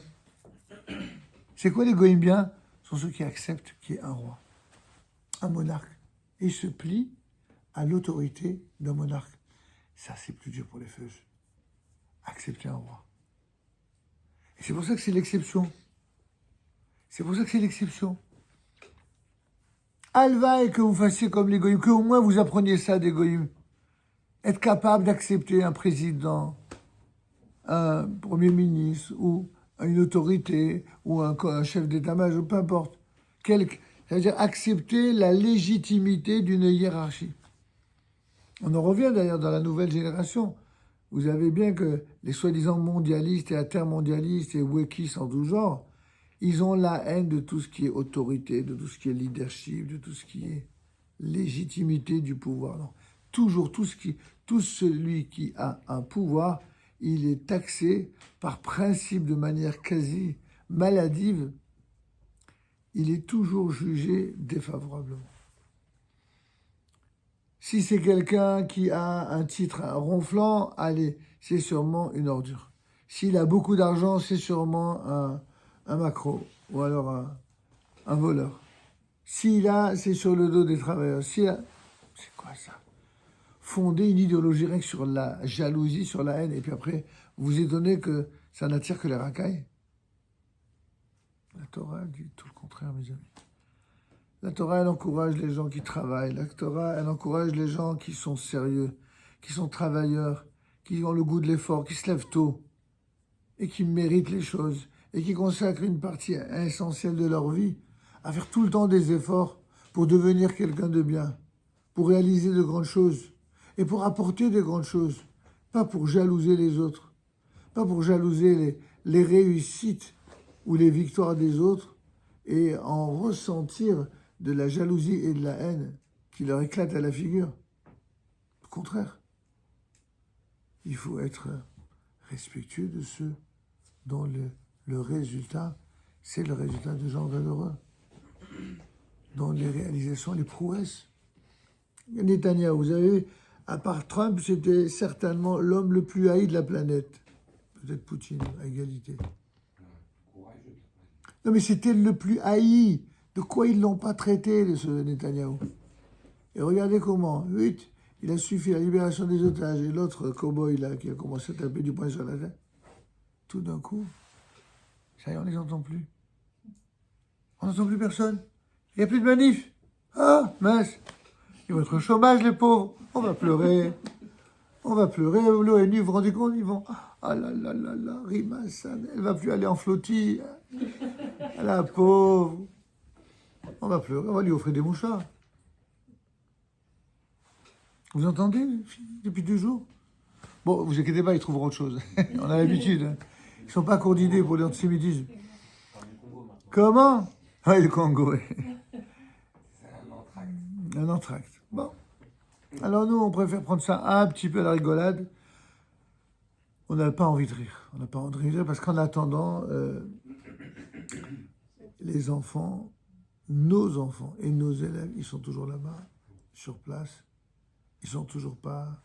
C'est quoi les goïms bien? Ce sont ceux qui acceptent qu'il y ait un roi, un monarque, et se plient à l'autorité d'un monarque. Ça, c'est plus dur pour les feux. Accepter un roi. Et c'est pour ça que c'est l'exception. C'est pour ça que c'est l'exception. Alvaï que vous fassiez comme les goïms, que au moins vous appreniez ça des goïms. Être capable d'accepter un président, un premier ministre, ou une autorité, ou un chef d'état-major, peu importe. C'est-à-dire accepter la légitimité d'une hiérarchie. On en revient d'ailleurs dans la nouvelle génération. Vous savez bien que les soi-disant mondialistes et intermondialistes et wekistes en tout genre, ils ont la haine de tout ce qui est autorité, de tout ce qui est leadership, de tout ce qui est légitimité du pouvoir. Non. Toujours tout celui qui a un pouvoir, il est taxé par principe de manière quasi maladive. Il est toujours jugé défavorablement. Si c'est quelqu'un qui a un titre ronflant, allez, c'est sûrement une ordure. S'il a beaucoup d'argent, c'est sûrement un macro ou alors un voleur. S'il a, c'est sur le dos des travailleurs. S'il a, c'est quoi ça? Fonder une idéologie rien que sur la jalousie, sur la haine, et puis après, vous vous étonnez que ça n'attire que les racailles? La Torah dit tout le contraire, mes amis. La Torah, elle encourage les gens qui travaillent. La Torah, elle encourage les gens qui sont sérieux, qui sont travailleurs, qui ont le goût de l'effort, qui se lèvent tôt et qui méritent les choses et qui consacrent une partie essentielle de leur vie à faire tout le temps des efforts pour devenir quelqu'un de bien, pour réaliser de grandes choses et pour apporter de grandes choses, pas pour jalouser les autres, pas pour jalouser les réussites ou les victoires des autres et en ressentir de la jalousie et de la haine qui leur éclate à la figure. Au contraire, il faut être respectueux de ceux dont le résultat, c'est le résultat de gens valeureux, dont les réalisations, les prouesses. Netanyahou, vous savez, à part Trump, c'était certainement l'homme le plus haï de la planète. Peut-être Poutine, à égalité. Non, mais c'était le plus haï. De quoi ils ne l'ont pas traité, ce Netanyahou? Et regardez comment. 8, il a suffi la libération des otages. Et l'autre cow-boy, là, qui a commencé à taper du poing sur la tête. Tout d'un coup, ça y est, on ne les entend plus. On n'entend plus personne. Il n'y a plus de manif. Ah, mince. Ils vont être au chômage, les pauvres. On va pleurer. On va pleurer. L'ONU, vous vous rendez compte? Ils vont... Ah là là là là, Rima Hassan, elle ne va plus aller en flottille. La pauvre. On va pleurer, on va lui offrir des mouchards. Vous entendez, depuis 2 jours? Bon, vous inquiétez pas, ils trouveront autre chose. On a l'habitude. Hein. Ils ne sont pas coordonnés pour l'antisémitisme. Comment? Ah, le Congo, oui. Un entracte. Bon. Alors nous, on préfère prendre ça un petit peu à la rigolade. On n'a pas envie de rire. On n'a pas envie de rire parce qu'en attendant, les enfants, nos enfants et nos élèves, ils sont toujours là-bas, sur place. Ils sont toujours pas...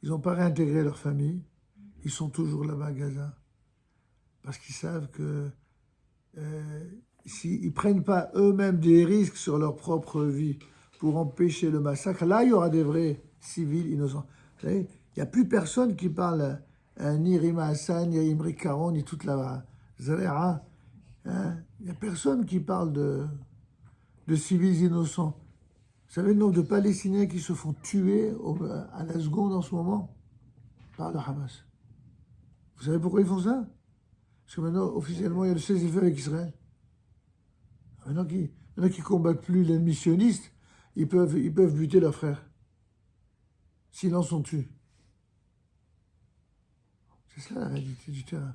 Ils n'ont pas réintégré leur famille. Ils sont toujours là-bas à Gaza. Parce qu'ils savent que s'ils ne prennent pas eux-mêmes des risques sur leur propre vie pour empêcher le massacre, là, il y aura des vrais civils innocents. Vous savez, il n'y a plus personne qui parle ni Rima Hassan, ni Imri Caron, ni toute la Zéra. Hein? Il n'y a personne qui parle de civils innocents. Vous savez le nombre de Palestiniens qui se font tuer à la seconde en ce moment par le Hamas. Vous savez pourquoi ils font ça? Parce que maintenant, officiellement, il y a le cessez-le-feu avec Israël. Maintenant qu'ils ne combattent plus l'ennemi sioniste, ils peuvent buter leurs frères. S'ils en sont tués. C'est ça la réalité du terrain.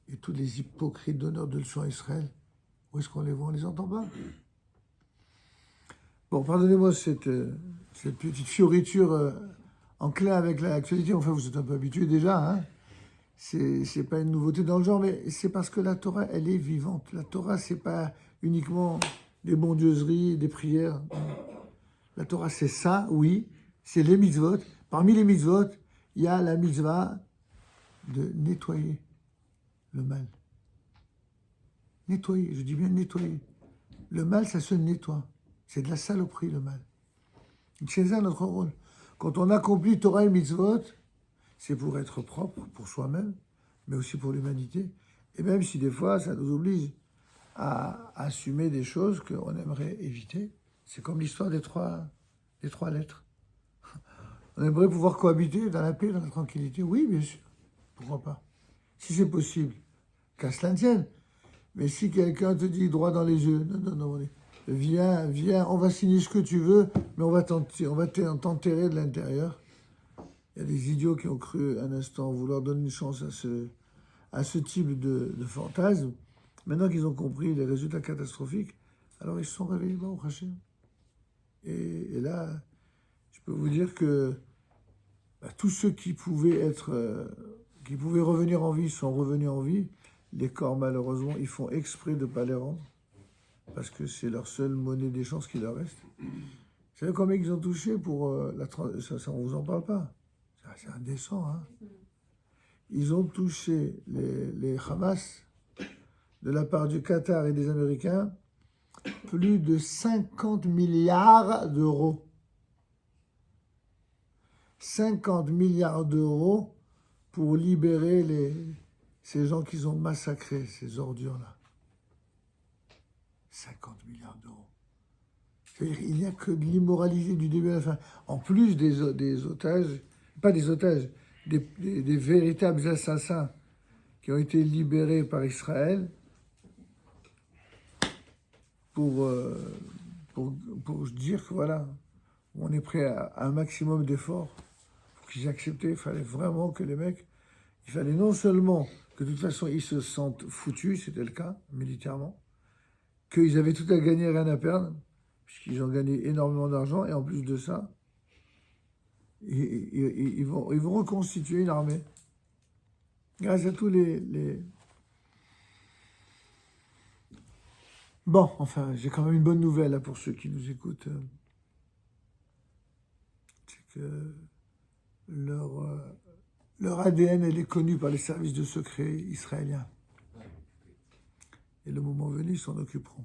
Et tous les hypocrites donneurs de leçons à Israël, où est-ce qu'on les voit? On ne les entend pas. Bon, pardonnez-moi cette petite fioriture en clair avec l'actualité. Enfin, vous êtes un peu habitués déjà. Hein. C'est pas une nouveauté dans le genre, mais c'est parce que la Torah, elle est vivante. La Torah, c'est pas uniquement des bondieuseries, des prières. La Torah, c'est ça, oui. C'est les mitzvot. Parmi les mitzvot, il y a la mitzvah de nettoyer le mal. Nettoyer, je dis bien nettoyer. Le mal, ça se nettoie. C'est de la saloperie, le mal. C'est ça notre rôle. Quand on accomplit Torah et mitzvot, c'est pour être propre, pour soi-même, mais aussi pour l'humanité. Et même si des fois, ça nous oblige à assumer des choses qu'on aimerait éviter, C'est comme l'histoire des trois lettres. On aimerait pouvoir cohabiter dans la paix, dans la tranquillité. Oui, bien sûr. Pourquoi pas? Si c'est possible, qu'à cela ne tienne. Mais si quelqu'un te dit droit dans les yeux, non, non, non, viens, on va signer ce que tu veux, mais on va t'enterrer de l'intérieur. Il y a des idiots qui ont cru un instant vouloir donner une chance à ce type de fantasme. Maintenant qu'ils ont compris les résultats catastrophiques, alors ils se sont réveillés, bon, Hachem. Et là, je peux vous dire que tous ceux qui pouvaient revenir en vie sont revenus en vie. Les corps, malheureusement, ils font exprès de ne pas les rendre, parce que c'est leur seule monnaie d'échange qui leur reste. Vous savez combien ils ont touché pour ça, on ne vous en parle pas. C'est indécent, hein. Ils ont touché les Hamas, de la part du Qatar et des Américains, plus de 50 milliards d'euros. 50 milliards d'euros pour libérer ces gens qu'ils ont massacrés, ces ordures-là. 50 milliards d'euros. C'est-à-dire, il n'y a que de l'immoralité du début à la fin. En plus des otages, pas des otages, des véritables assassins qui ont été libérés par Israël pour dire que voilà, on est prêt à un maximum d'efforts pour qu'ils acceptaient. Il fallait vraiment que les mecs, il fallait non seulement que de toute façon ils se sentent foutus, c'était le cas militairement, qu'ils avaient tout à gagner, rien à perdre, puisqu'ils ont gagné énormément d'argent, et en plus de ça, ils vont reconstituer une armée. Grâce à tous les... Bon, enfin, j'ai quand même une bonne nouvelle là, pour ceux qui nous écoutent. C'est que leur ADN, elle est connue par les services de secret israéliens. Et le moment venu, ils s'en occuperont.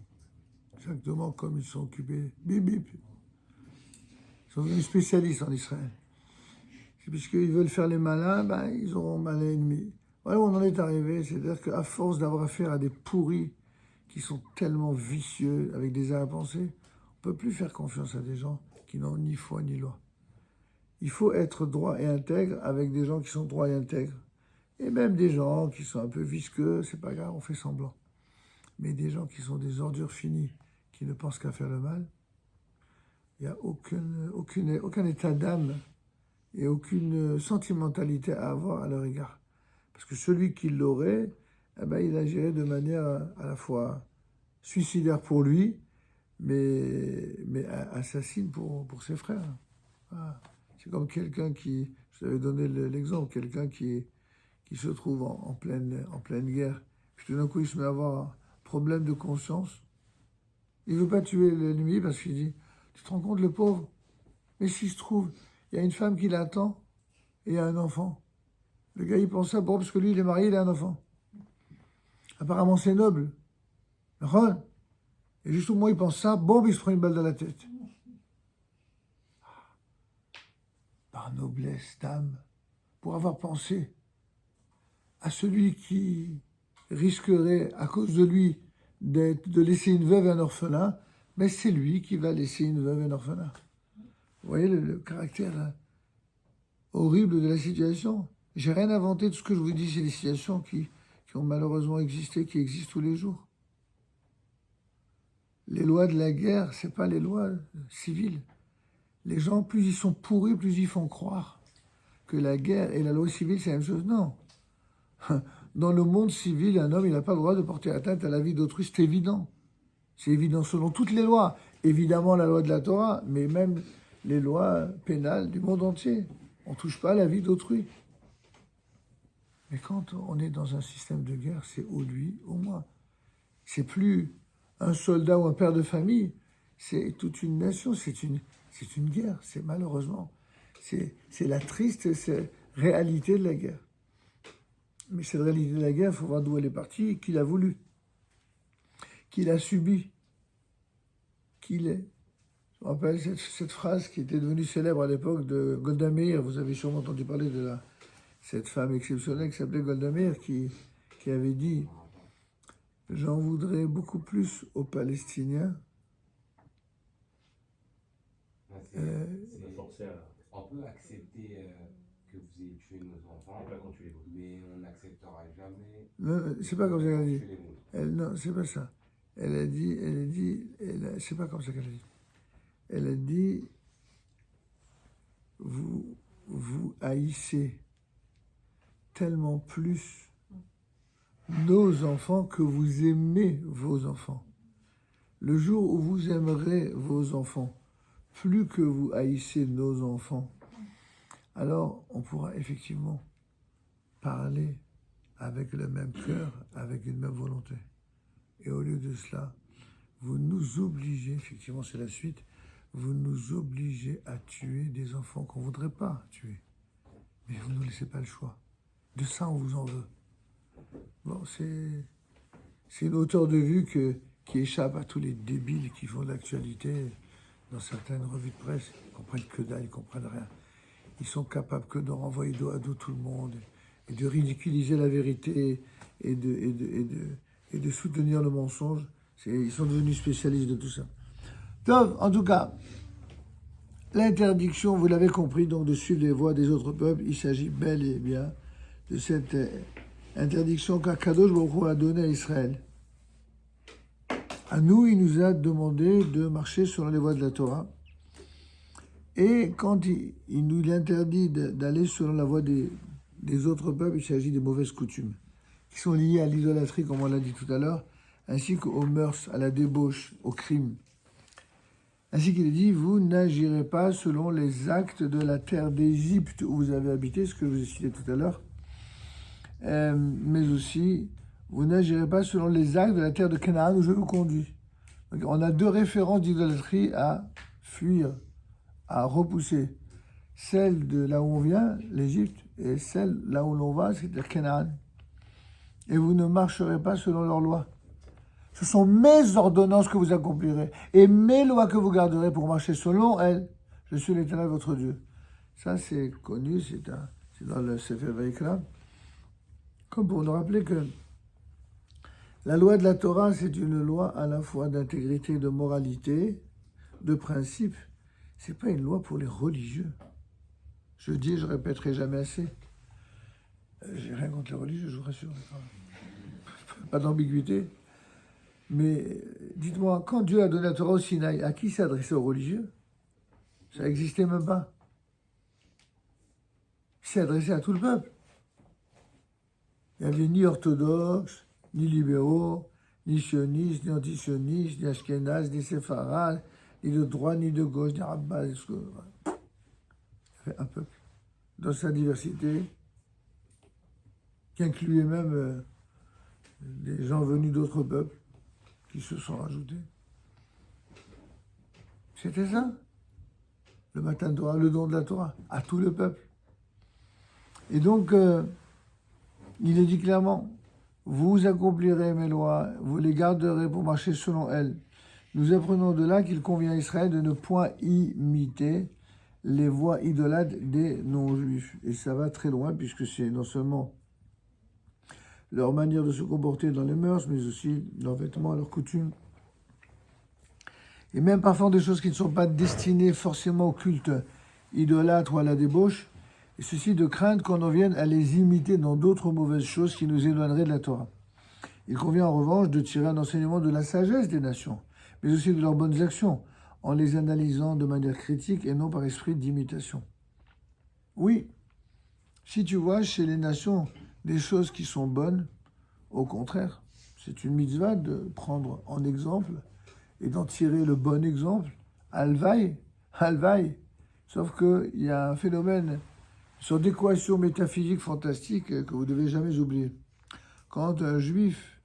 Exactement comme ils sont occupés. Bip, bip. Ils sont devenus spécialistes en Israël. C'est puisqu'ils veulent faire les malins, ils auront malin ennemi. Voilà où on en est arrivé. C'est-à-dire qu'à force d'avoir affaire à des pourris qui sont tellement vicieux, avec des arrière-pensées, on ne peut plus faire confiance à des gens qui n'ont ni foi ni loi. Il faut être droit et intègre avec des gens qui sont droits et intègres. Et même des gens qui sont un peu visqueux, c'est pas grave, on fait semblant. Mais des gens qui sont des ordures finies, qui ne pensent qu'à faire le mal, il n'y a aucun état d'âme et aucune sentimentalité à avoir à leur égard. Parce que celui qui l'aurait, il agirait de manière à la fois suicidaire pour lui, mais assassine pour ses frères. Ah. C'est comme quelqu'un qui, je t'avais donné l'exemple, quelqu'un qui se trouve en pleine guerre, puis tout d'un coup il se met à avoir un problème de conscience. Il ne veut pas tuer l'ennemi parce qu'il dit, tu te rends compte le pauvre? Mais s'il se trouve, il y a une femme qui l'attend et il y a un enfant. Le gars il pense ça, bon, parce que lui il est marié, il a un enfant. Apparemment c'est noble. Et juste au moment où il pense ça, bon, il se prend une balle dans la tête. Par noblesse d'âme, pour avoir pensé à celui qui risquerait, à cause de lui, de laisser une veuve et un orphelin, mais c'est lui qui va laisser une veuve et un orphelin. Vous voyez le caractère horrible de la situation. J'ai rien inventé, tout ce que je vous dis, c'est des situations qui ont malheureusement existé, qui existent tous les jours. Les lois de la guerre, c'est pas les lois civiles. Les gens, plus ils sont pourris, plus ils font croire que la guerre et la loi civile, c'est la même chose. Non. Dans le monde civil, un homme, il n'a pas le droit de porter atteinte à la vie d'autrui, c'est évident. C'est évident selon toutes les lois. Évidemment, la loi de la Torah, mais même les lois pénales du monde entier. On ne touche pas à la vie d'autrui. Mais quand on est dans un système de guerre, c'est au lui, au moi. C'est plus un soldat ou un père de famille, c'est toute une nation, c'est une guerre, c'est malheureusement, c'est la triste réalité de la guerre. Mais cette réalité de la guerre, il faut voir d'où elle est partie, qui l'a voulu, qui l'a subi, qui l'est. Je me rappelle cette phrase qui était devenue célèbre à l'époque de Golda Meir. Vous avez sûrement entendu parler de cette femme exceptionnelle qui s'appelait Golda Meir, qui avait dit « J'en voudrais beaucoup plus aux Palestiniens C'est forcé à... On peut accepter que vous ayez tué nos enfants, pas qu'on tue les vôtres. mais on n'acceptera jamais. Non, c'est pas comme ça qu'elle a dit. tuer les vôtres. Non, c'est pas ça. C'est pas comme ça qu'elle a dit. Elle a dit, vous haïssez tellement plus nos enfants que vous aimez vos enfants. Le jour où vous aimerez vos enfants plus que vous haïssez nos enfants, alors on pourra effectivement parler avec le même cœur, avec une même volonté. Et au lieu de cela, vous nous obligez, effectivement c'est la suite, vous nous obligez à tuer des enfants qu'on ne voudrait pas tuer. Mais vous ne nous laissez pas le choix. De ça, on vous en veut. Bon, c'est une hauteur de vue qui échappe à tous les débiles qui font de l'actualité dans certaines revues de presse. Ils ne comprennent que dalle, ils ne comprennent rien. Ils sont capables que de renvoyer dos à dos tout le monde et de ridiculiser la vérité et de soutenir le mensonge. Ils sont devenus spécialistes de tout ça. Donc, en tout cas, l'interdiction, vous l'avez compris, donc de suivre les voies des autres peuples, il s'agit bel et bien de cette interdiction qu'Akadosh Baruch Hu a donnée à Israël. À nous, il nous a demandé de marcher selon les voies de la Torah. Et quand il nous interdit d'aller selon la voie des autres peuples, il s'agit des mauvaises coutumes qui sont liées à l'idolâtrie, comme on l'a dit tout à l'heure, ainsi qu'aux mœurs, à la débauche, au crime. Ainsi qu'il est dit, vous n'agirez pas selon les actes de la terre d'Égypte où vous avez habité, ce que je vous ai cité tout à l'heure, mais aussi, vous n'agirez pas selon les actes de la terre de Canaan où je vous conduis. Donc, on a deux références d'idolâtrie à fuir, à repousser. Celle de là où on vient, l'Égypte, et celle là où l'on va, c'est-à-dire Canaan. Et vous ne marcherez pas selon leurs lois. Ce sont mes ordonnances que vous accomplirez et mes lois que vous garderez pour marcher selon elles. Je suis l'Éternel votre Dieu. Ça, c'est connu, c'est dans le Sefer Vayikra. Comme pour nous rappeler que la loi de la Torah, c'est une loi à la fois d'intégrité, de moralité, de principe. C'est pas une loi pour les religieux. Je dis, je répéterai jamais assez. J'ai rien contre les religieux, je vous rassure. Pas d'ambiguïté. Mais dites-moi, quand Dieu a donné la Torah au Sinaï, à qui s'est adressé aux religieux? Ça n'existait même pas. Il s'est adressé à tout le peuple. Il n'y avait ni orthodoxes, ni libéraux, ni sionistes, ni antisionistes, ni ashkénazes, ni séfarades, ni de droite, ni de gauche, ni rabbins. Il y avait un peuple, dans sa diversité, qui incluait même des gens venus d'autres peuples, qui se sont rajoutés. C'était ça, le matin de Torah, le don de la Torah, à tout le peuple. Et donc, il est dit clairement, vous accomplirez mes lois, vous les garderez pour marcher selon elles. Nous apprenons de là qu'il convient à Israël de ne point imiter les voies idolâtres des non-juifs. Et ça va très loin, puisque c'est non seulement leur manière de se comporter dans les mœurs, mais aussi leurs vêtements, leurs coutumes. Et même parfois des choses qui ne sont pas destinées forcément au culte idolâtre ou à la débauche, et ceci de crainte qu'on en vienne à les imiter dans d'autres mauvaises choses qui nous éloigneraient de la Torah. Il convient en revanche de tirer un enseignement de la sagesse des nations, mais aussi de leurs bonnes actions, en les analysant de manière critique et non par esprit d'imitation. Oui, si tu vois chez les nations des choses qui sont bonnes, au contraire, c'est une mitzvah de prendre en exemple et d'en tirer le bon exemple. Alvaï. Sauf qu'il y a un phénomène sur d'équation métaphysique fantastique que vous ne devez jamais oublier. Quand un juif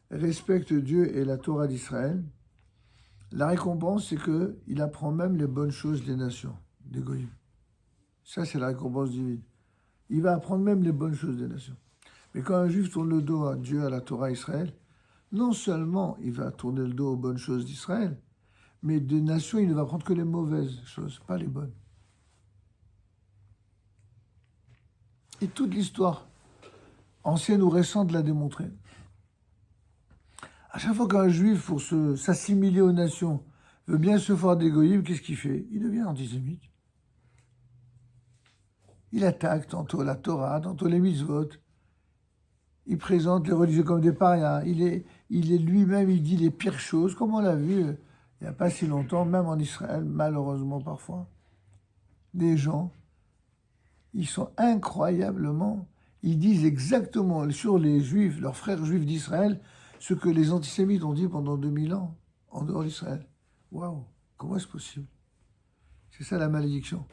respecte Dieu et la Torah d'Israël, la récompense, c'est qu'il apprend même les bonnes choses des nations, des goyim. Ça, c'est la récompense divine. Il va apprendre même les bonnes choses des nations. Mais quand un juif tourne le dos à Dieu, à la Torah, à Israël, non seulement il va tourner le dos aux bonnes choses d'Israël, mais des nations, il ne va apprendre que les mauvaises choses, pas les bonnes. Et toute l'histoire, ancienne ou récente, l'a démontré. À chaque fois qu'un juif, pour s'assimiler aux nations, veut bien se faire des goyim, qu'est-ce qu'il fait? Il devient antisémite. Il attaque tantôt la Torah, tantôt les mitzvot. Il présente les religieux comme des parias. Il est lui-même, il dit les pires choses, comme on l'a vu il n'y a pas si longtemps, même en Israël, malheureusement parfois. Des gens, ils sont incroyablement, ils disent exactement sur les Juifs, leurs frères juifs d'Israël, ce que les antisémites ont dit pendant 2000 ans, en dehors d'Israël. Waouh, comment est-ce possible? C'est ça la malédiction.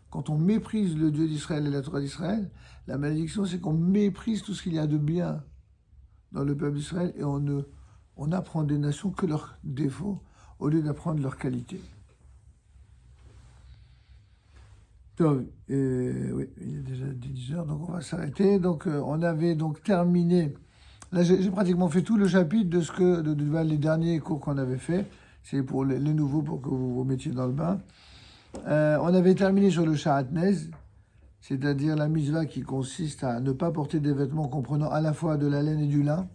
Quand on méprise le Dieu d'Israël et la Torah d'Israël, la malédiction, c'est qu'on méprise tout ce qu'il y a de bien dans le peuple d'Israël et on apprend des nations que leurs défauts au lieu d'apprendre leurs qualités. Donc, oui, il est déjà 10 heures, donc on va s'arrêter. Donc, on avait donc terminé. Là, j'ai pratiquement fait tout le chapitre de les derniers cours qu'on avait fait. C'est pour les nouveaux, pour que vous vous mettiez dans le bain. On avait terminé sur le Sha'atnez, c'est-à-dire la mitzvah qui consiste à ne pas porter des vêtements comprenant à la fois de la laine et du lin.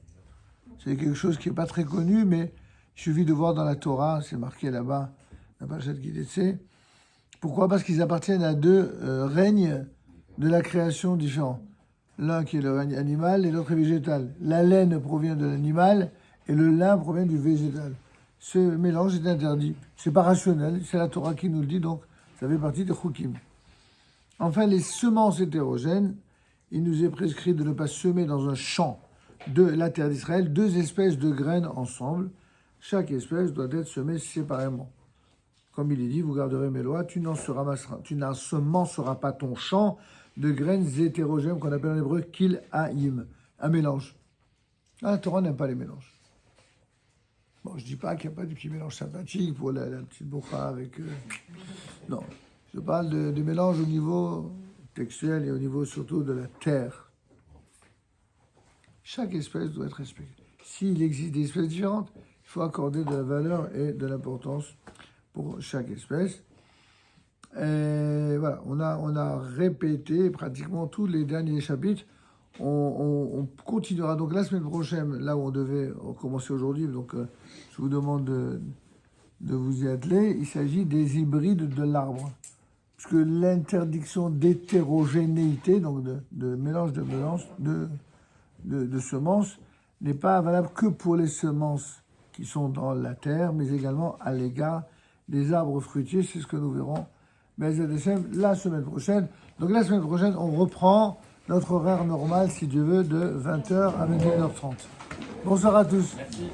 C'est quelque chose qui n'est pas très connu, mais il suffit de voir dans la Torah, c'est marqué là-bas, la Parashat Ki-Teitzei. Pourquoi? Parce qu'ils appartiennent à deux règnes de la création différents. L'un qui est le règne animal et l'autre est végétal. La laine provient de l'animal et le lin provient du végétal. Ce mélange est interdit. C'est pas rationnel, c'est la Torah qui nous le dit, donc ça fait partie des Chukim. Enfin, les semences hétérogènes, il nous est prescrit de ne pas semer dans un champ de la terre d'Israël 2 espèces de graines ensemble. Chaque espèce doit être semée séparément. Comme il est dit, vous garderez mes lois, tu n'ensemenceras pas ton champ de graines hétérogènes qu'on appelle en hébreu kil-haïm, un mélange. La Torah n'aime pas les mélanges. Bon, je ne dis pas qu'il n'y a pas de petits mélanges sympathiques pour la petite bourra avec... Non, je parle de mélange au niveau textuel et au niveau surtout de la terre. Chaque espèce doit être respectée. S'il existe des espèces différentes, il faut accorder de la valeur et de l'importance pour chaque espèce. Et voilà, on a répété pratiquement tous les derniers chapitres. On continuera donc la semaine prochaine, là où on devait commencer aujourd'hui. Donc, je vous demande de vous y atteler. Il s'agit des hybrides de l'arbre. Parce que l'interdiction d'hétérogénéité, donc de mélange de semences, n'est pas valable que pour les semences qui sont dans la terre, mais également à l'égard des arbres fruitiers. C'est ce que nous verrons la semaine prochaine. Donc la semaine prochaine, on reprend notre horaire normal, si Dieu veut, de 20h à 21h30. Bonsoir à tous. Merci.